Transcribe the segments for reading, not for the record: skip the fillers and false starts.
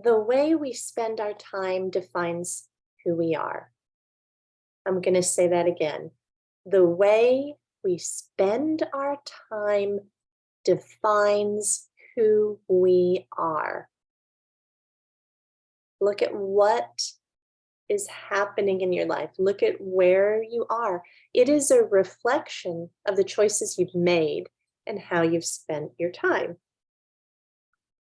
The way we spend our time defines who we are. I'm going to say that again. The way we spend our time defines who we are. Look at what is happening in your life. Look at where you are. It is a reflection of the choices you've made and how you've spent your time.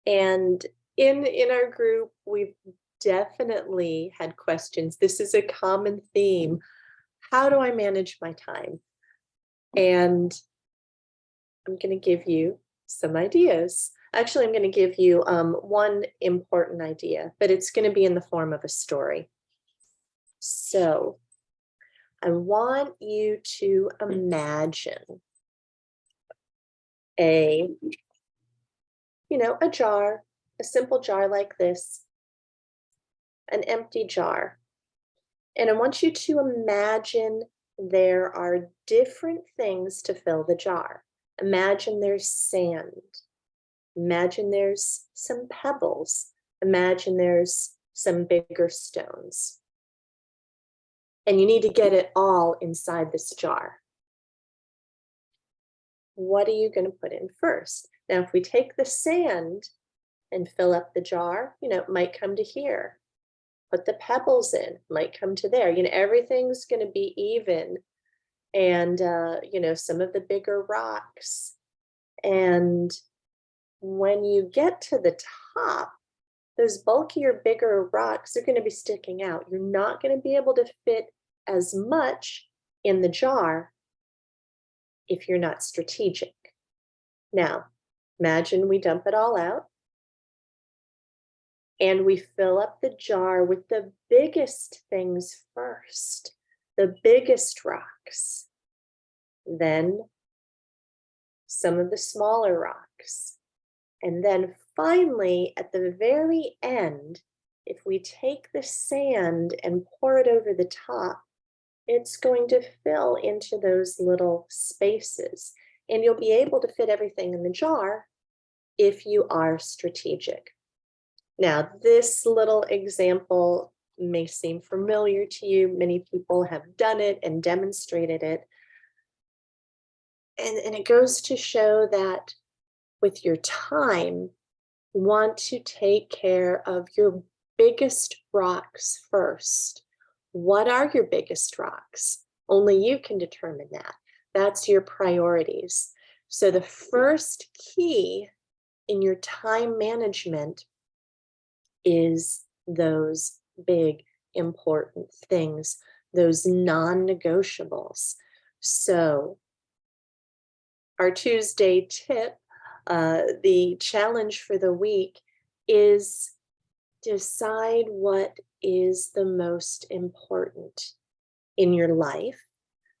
And in our group, we've definitely had questions. This is a common theme. How do I manage my time? And I'm going to give you some ideas. Actually, I'm going to give you one important idea, but it's going to be in the form of a story. So I want you to imagine a, a jar, a simple jar like this, an empty jar. And I want you to imagine there are different things to fill the jar. Imagine there's sand. Imagine there's some pebbles. Imagine there's some bigger stones. And you need to get it all inside this jar. What are you going to put in first? Now, if we take the sand and fill up the jar, it might come to here. Put the pebbles in, might come to there. Everything's going to be even. And, some of the bigger rocks. And when you get to the top, those bulkier, bigger rocks are going to be sticking out. You're not going to be able to fit as much in the jar if you're not strategic. Now, imagine we dump it all out and we fill up the jar with the biggest things first, the biggest rocks, then some of the smaller rocks. And then finally, at the very end, if we take the sand and pour it over the top, it's going to fill into those little spaces. And you'll be able to fit everything in the jar if you are strategic. Now, this little example may seem familiar to you. Many people have done it and demonstrated it. And it goes to show that with your time, you want to take care of your biggest rocks first. What are your biggest rocks? Only you can determine that. That's your priorities. So the first key in your time management is those big, important things, those non-negotiables. So our Tuesday tip, the challenge for the week is decide what is the most important in your life.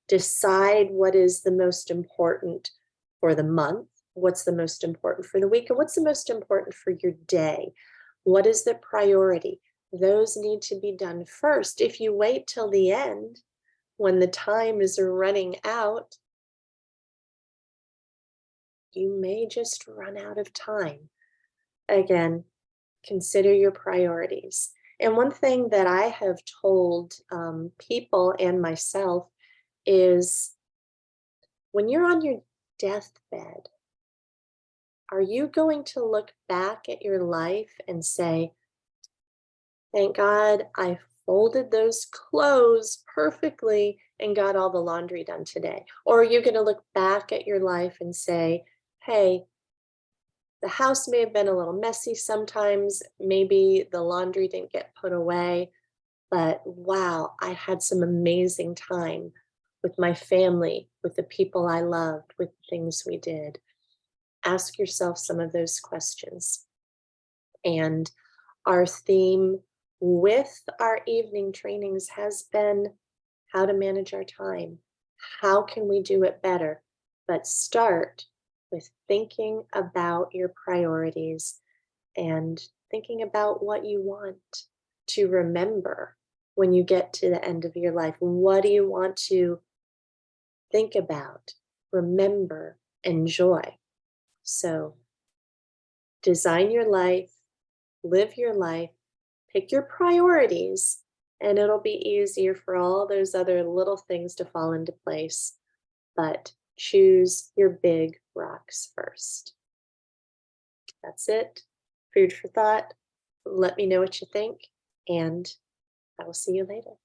Decide what is the most important for the month, what's the most important for the week, and what's the most important for your day. What is the priority? Those need to be done first. If you wait till the end, when the time is running out, you may just run out of time. Again, consider your priorities. And one thing that I have told people and myself is when you're on your deathbed, are you going to look back at your life and say, thank God I folded those clothes perfectly and got all the laundry done today? Or are you going to look back at your life and say, hey, the house may have been a little messy sometimes, maybe the laundry didn't get put away, but wow, I had some amazing time with my family, with the people I loved, with things we did. Ask yourself some of those questions. And our theme with our evening trainings has been how to manage our time. How can we do it better? But start with thinking about your priorities and thinking about what you want to remember when you get to the end of your life. What do you want to think about, remember, enjoy? So design your life, live your life, pick your priorities, and it'll be easier for all those other little things to fall into place. But choose your big rocks first. That's it. Food for thought. Let me know what you think, and I will see you later.